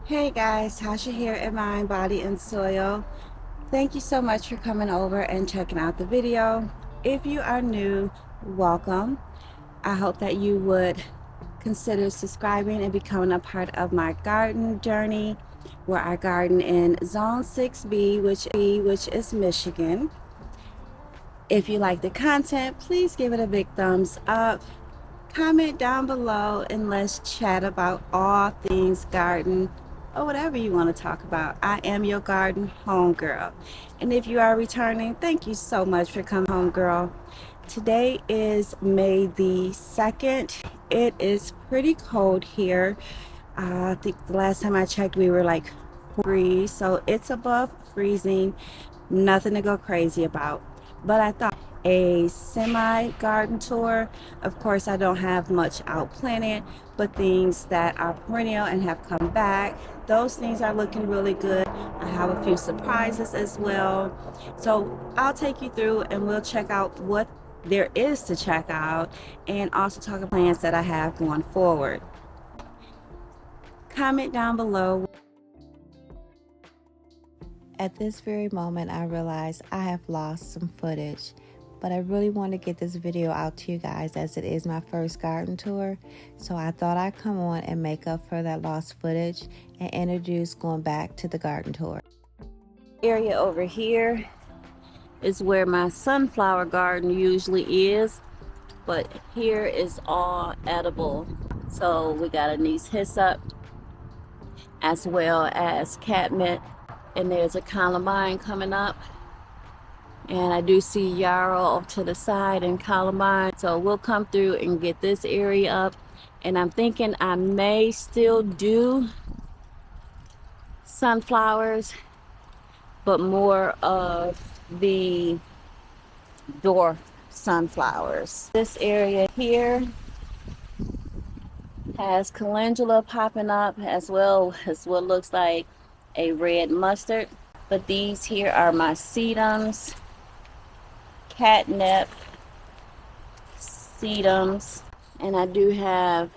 Hey guys, Tasha here at Mind, Body, and Soil. Thank you so much for coming over and checking out the video. If you are new, welcome. I hope that you would consider subscribing and becoming a part of my garden journey, where I garden in Zone 6B, which is Michigan. If you like the content, please give it a big thumbs up. Comment down below and let's chat about all things garden or whatever you want to talk about. I am your garden homegirl. And if you are returning, thank you so much for coming, homegirl. Today is May the 2nd. It is pretty cold here. I think the last time I checked, we were like 4 degrees, so it's above freezing. Nothing to go crazy about. But I thought a semi garden tour. Of course, I don't have much out planted, but things that are perennial and have come back, those things are looking really good. I have a few surprises as well. So I'll take you through and we'll check out what there is to check out and also talk about plans that I have going forward. Comment down below. At this very moment, I realize I have lost some footage, but I really want to get this video out to you guys as it is my first garden tour. So I thought I'd come on and make up for that lost footage and introduce going back to the garden tour. Area over here is where my sunflower garden usually is, but here is all edible. So we got anise hyssop as well as catnip. And there's a columbine coming up, and I do see yarrow off to the side and columbine, so we'll come through and get this area up. And I'm thinking I may still do sunflowers, but more of the dwarf sunflowers. This area here has calendula popping up, as well as what looks like a red mustard. But these here are my sedums, catnip, sedums, and I do have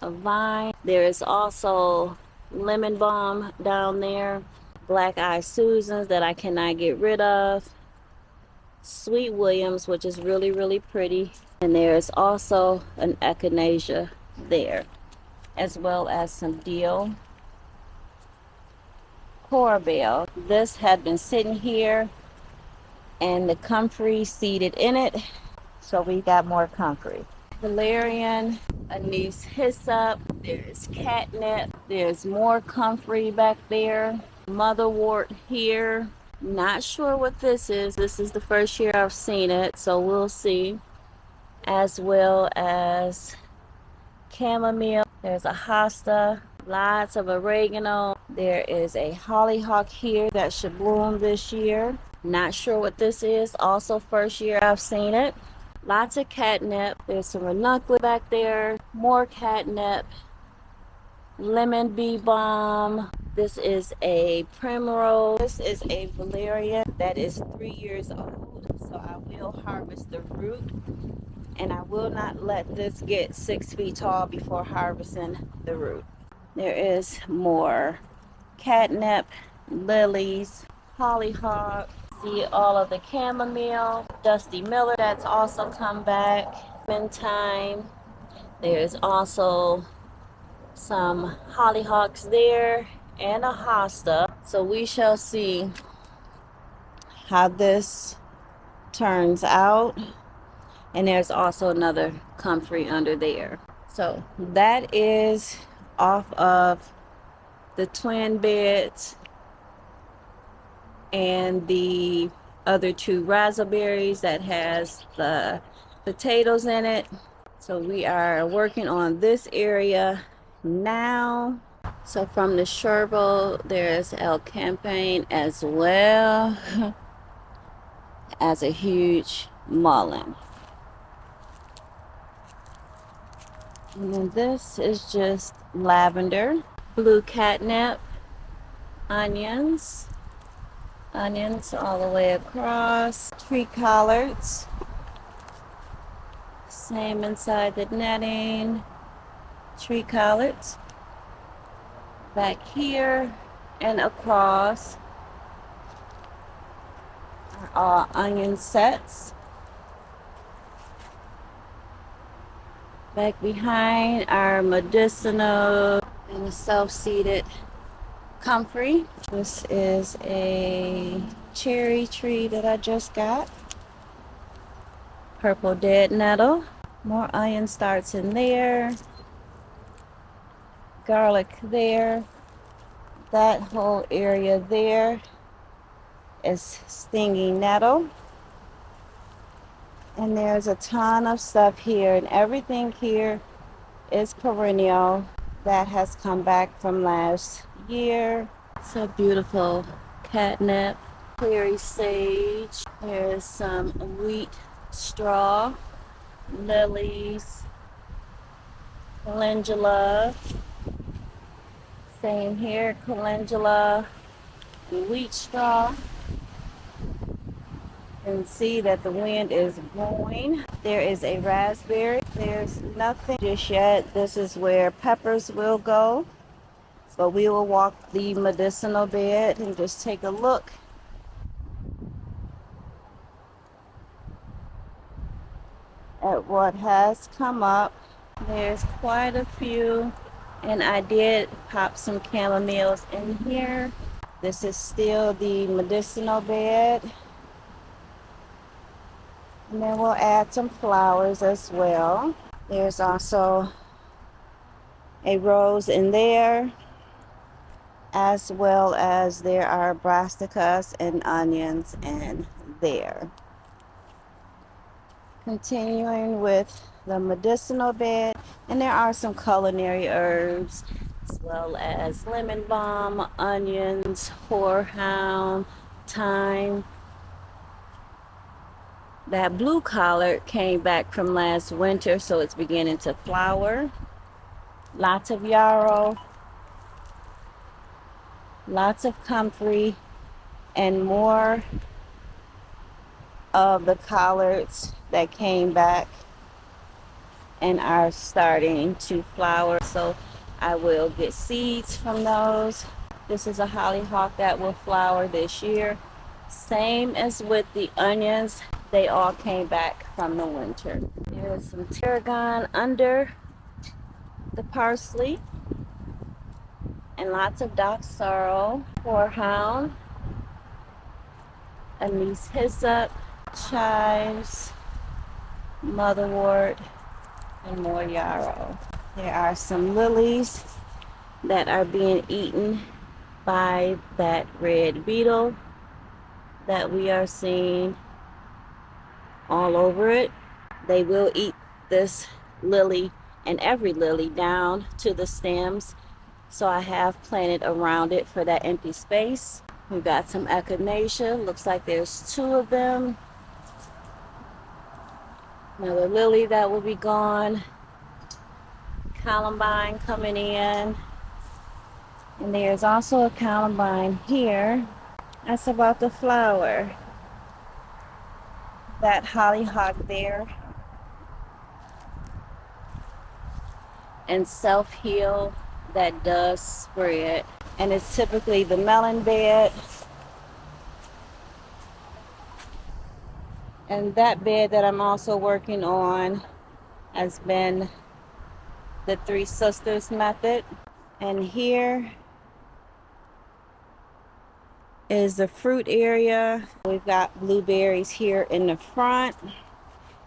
a vine. There is also lemon balm down there, black eye Susans that I cannot get rid of, sweet Williams, which is really pretty, and there is also an echinacea there, as well as some deal. Corbel. This had been sitting here and the comfrey seeded in it, so we got more comfrey. Valerian, anise hyssop, there's catnip, there's more comfrey back there, motherwort here. Not sure what this is. This is the first year I've seen it, so we'll see. As well as chamomile, there's a hosta, lots of oregano. There is a hollyhock here that should bloom this year. Not sure what this is. Also first year I've seen it. Lots of catnip. There's some ranunculus back there. More catnip. Lemon bee balm. This is a primrose. This is a valerian that is 3 years old. So I will harvest the root. And I will not let this get 6 feet tall before harvesting the root. There is more catnip, lilies, hollyhock. See all of the chamomile, dusty miller that's also come back. Meantime, there's also some hollyhocks there and a hosta. So we shall see how this turns out. And there's also another comfrey under there. So that is off of the twin beds and the other 2 raspberries that has the potatoes in it. So we are working on this area now. So from the sherbo, there's El Campaign as well as a huge mullein. And then this is just lavender, blue catnip, onions all the way across, tree collards, same inside the netting, tree collards, Back here and across are all onion sets. Back behind our medicinal and a self-seeded comfrey. This is a cherry tree that I just got. Purple dead nettle. More onion starts in there. Garlic there. That whole area there is stinging nettle. And there's a ton of stuff here, and everything here is perennial that has come back from last year. It's a beautiful catnip, clary sage. There's some wheat straw, lilies, calendula. Same here, calendula, wheat straw. And see that the wind is blowing. There is a raspberry. There's nothing just yet. This is where peppers will go. But we will walk the medicinal bed and just take a look at what has come up. There's quite a few, and I did pop some chamomiles in here. This is still the medicinal bed. And then we'll add some flowers as well. There's also a rose in there, as well as there are brassicas and onions in there. Continuing with the medicinal bed, and there are some culinary herbs, as well as lemon balm, onions, horehound, thyme. That blue collard came back from last winter, so it's beginning to flower. Lots of yarrow, lots of comfrey, and more of the collards that came back and are starting to flower. So I will get seeds from those. This is a hollyhock that will flower this year. Same as with the onions. They all came back from the winter. There's some tarragon under the parsley, and lots of dock sorrel, horehound, anise hyssop, chives, motherwort, and more yarrow. There are some lilies that are being eaten by that red beetle that we are seeing all over it. They will eat this lily and every lily down to the stems, so I have planted around it for that empty space. We've got some echinacea. Looks like there's 2 of them. Another lily that will be gone. Columbine coming in. And there's also a columbine here. That's about to flower. That hollyhock there. And self-heal that does spread. And it's typically the melon bed. And that bed that I'm also working on has been the 3 Sisters method. And here is the fruit area. We've got blueberries here in the front,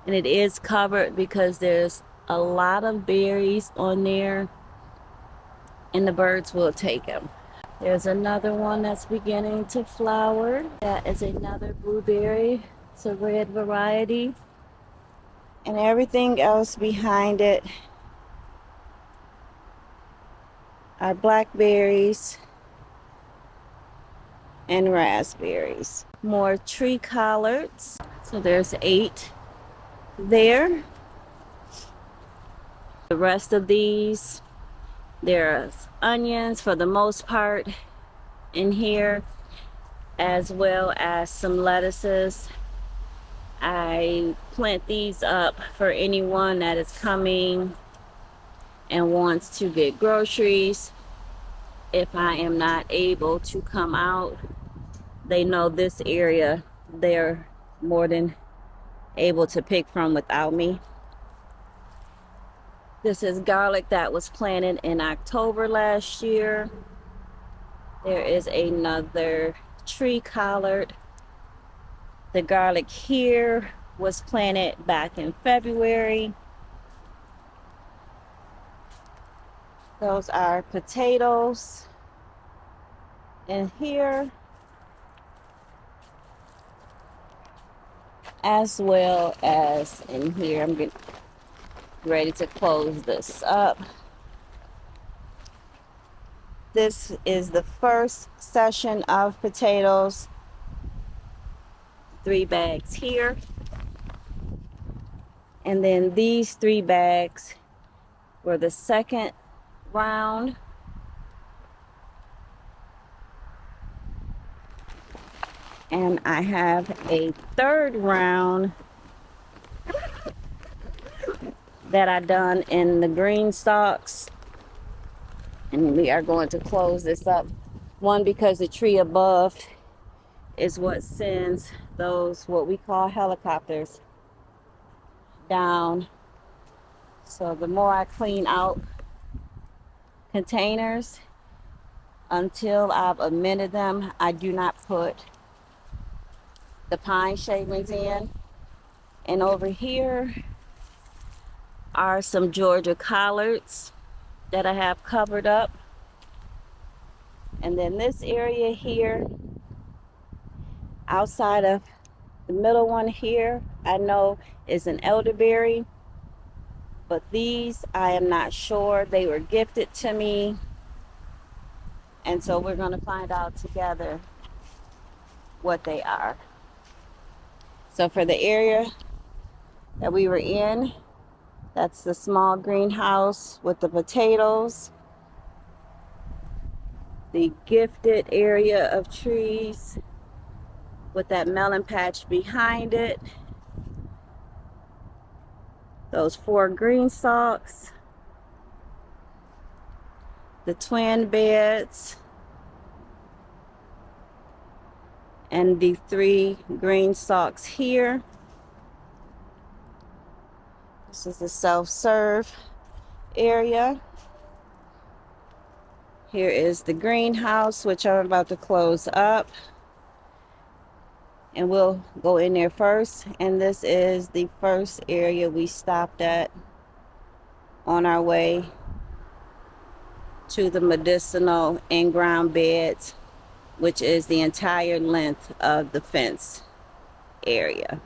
and it is covered because there's a lot of berries on there, and the birds will take them. There's another one that's beginning to flower. That is another blueberry. It's a red variety. And everything else behind it are blackberries and raspberries. More tree collards. So there's 8 there. The rest of these, there's onions for the most part in here, as well as some lettuces. I plant these up for anyone that is coming and wants to get groceries. if I am not able to come out, they know this area they're more than able to pick from without me. This is garlic that was planted in October last year. There is another tree collard. The garlic here was planted back in February. Those are potatoes in here, as well as in here. I'm getting ready to close this up. This is the first session of potatoes. 3 bags here. And then these 3 bags were the second round. And I have a third round that I done in the Greenstalks. And we are going to close this up. One, because the tree above is what sends those, what we call helicopters, down. So the more I clean out containers, until I've amended them, I do not put the pine shavings in. And over here are some Georgia collards that I have covered up. And then this area here, outside of the middle one here, I know is an elderberry, but these I am not sure. They were gifted to me, and so we're going to find out together what they are. So for the area that we were in, that's the small greenhouse with the potatoes. The gifted area of trees with that melon patch behind it. Those 4 Greenstalks. The twin beds. And the 3 Greenstalks here. This is the self-serve area. Here is the greenhouse, which I'm about to close up. And we'll go in there first. And this is the first area we stopped at on our way to the medicinal in-ground beds, which is the entire length of the fence area.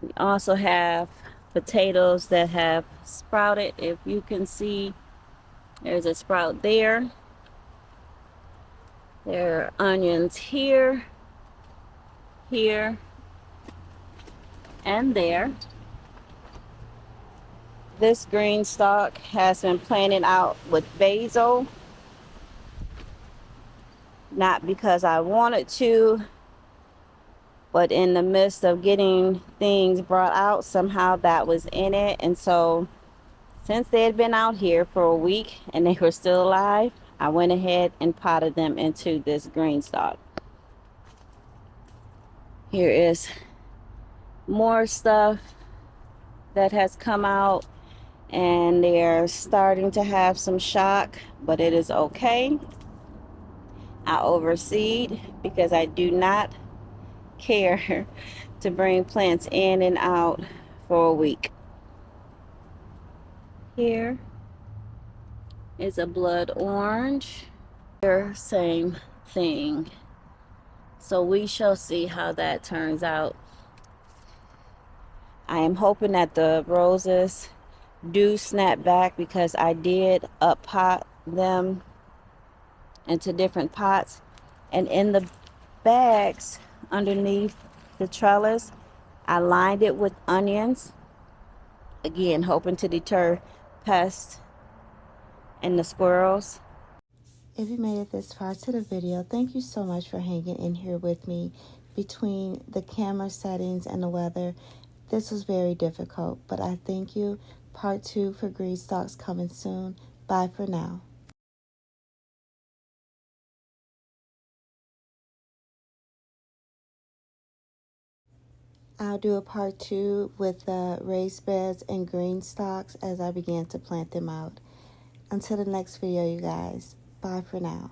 We also have potatoes that have sprouted. If you can see, there's a sprout there. There are onions here, here, and there. This green stalk has been planted out with basil. Not because I wanted to, but in the midst of getting things brought out, somehow that was in it. And so since they had been out here for a week and they were still alive, I went ahead and potted them into this green stalk. Here is more stuff that has come out, and they're starting to have some shock, but it is okay. I overseed because I do not care to bring plants in and out for a week. Here is a blood orange. Here, same thing. So we shall see how that turns out. I am hoping that the roses do snap back, because I did up pot them into different pots, and in the bags underneath the trellis I lined it with onions, again hoping to deter pests and the squirrels. If you made it this far to the video, thank you so much for hanging in here with me. Between the camera settings and the weather, this was very difficult, but I thank you. Part 2 for Greenstalks coming soon. Bye for now. I'll do a part 2 with the raised beds and Greenstalks as I begin to plant them out. Until the next video, you guys. Bye for now.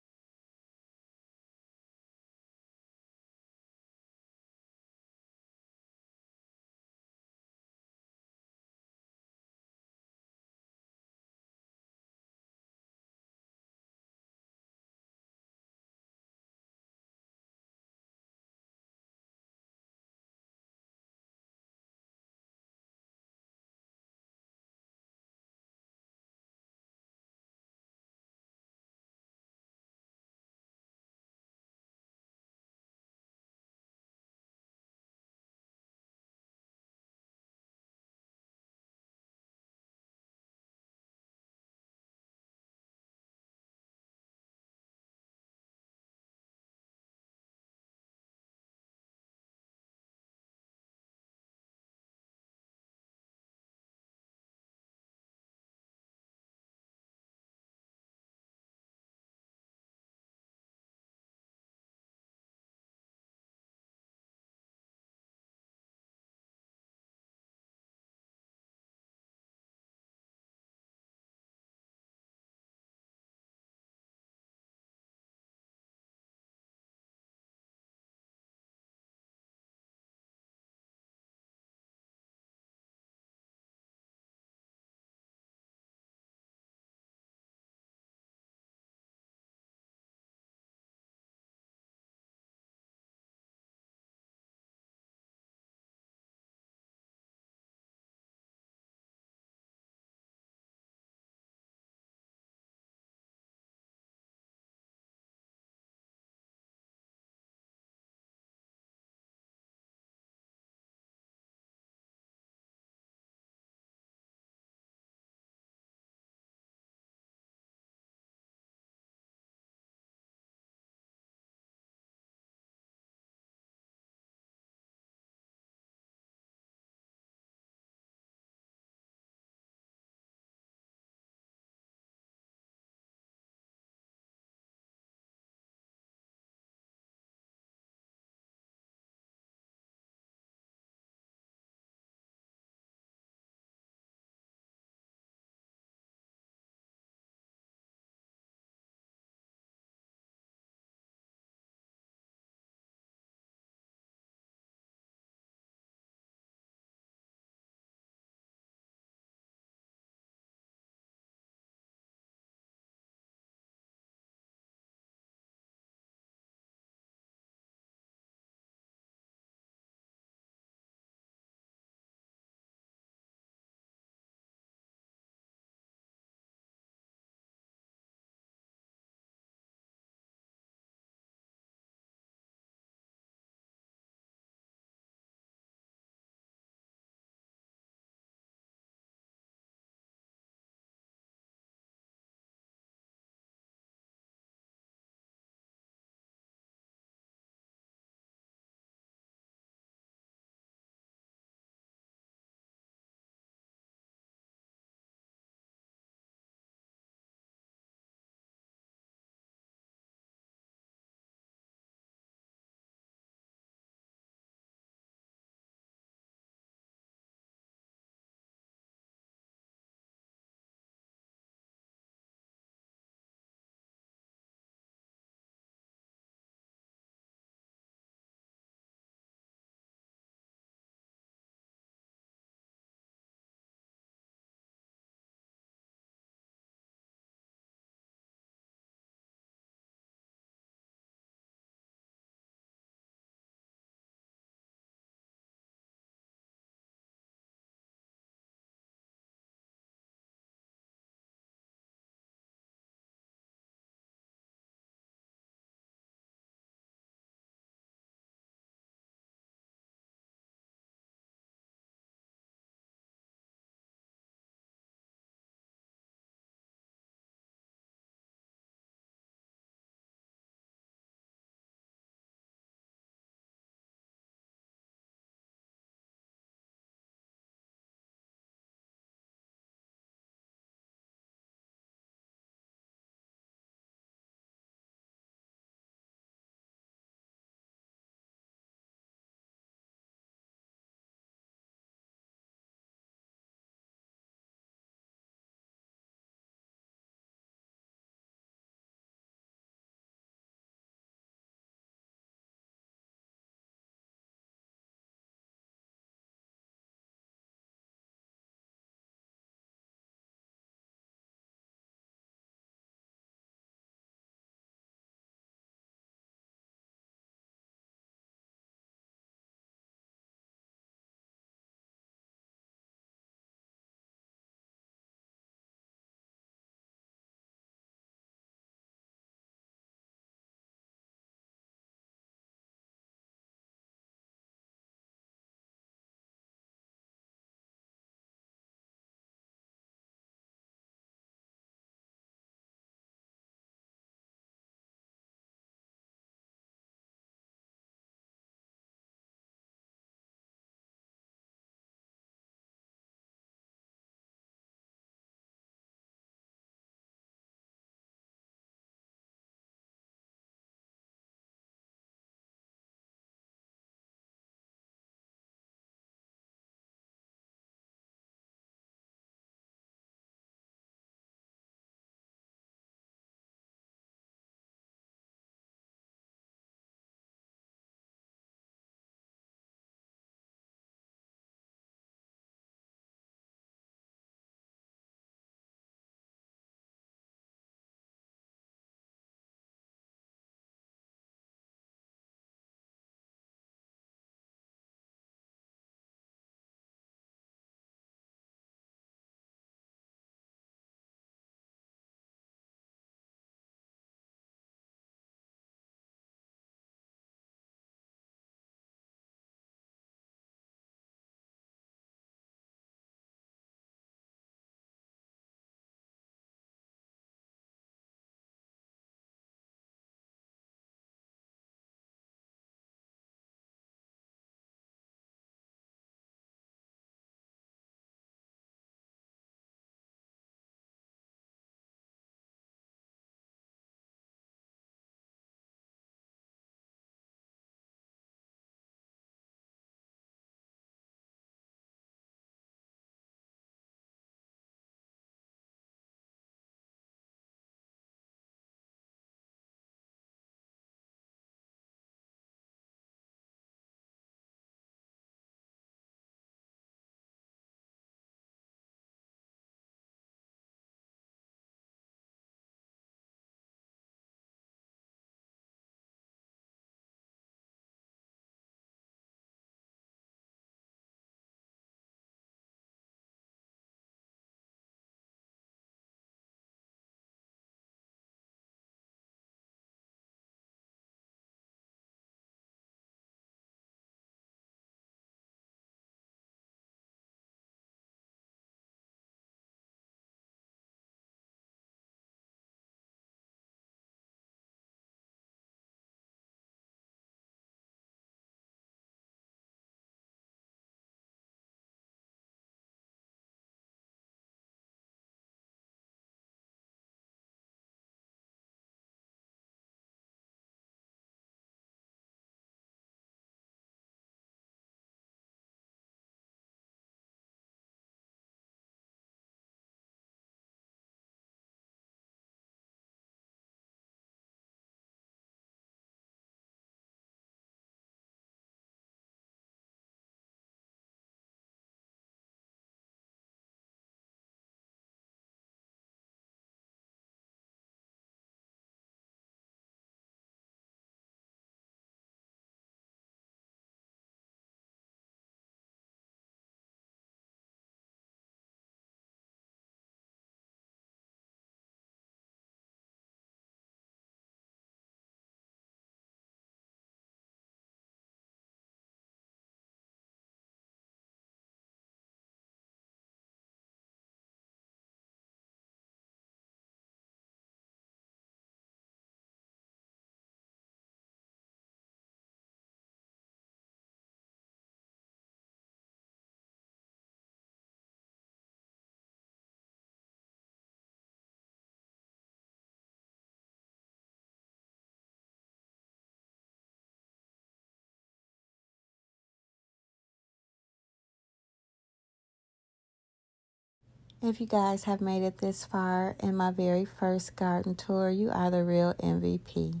If you guys have made it this far in my very first garden tour, you are the real MVP.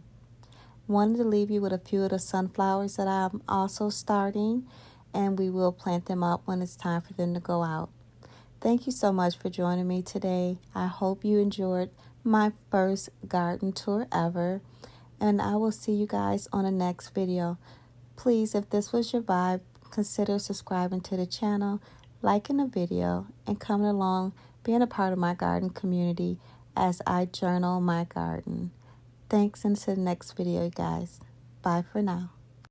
Wanted to leave you with a few of the sunflowers that I'm also starting, and we will plant them up when it's time for them to go out. Thank you so much for joining me today. I hope you enjoyed my first garden tour ever, and I will see you guys on the next video. Please, if this was your vibe, consider subscribing to the channel, liking the video, and coming along, being a part of my garden community as I journal my garden. Thanks, and to the next video, you guys. Bye for now.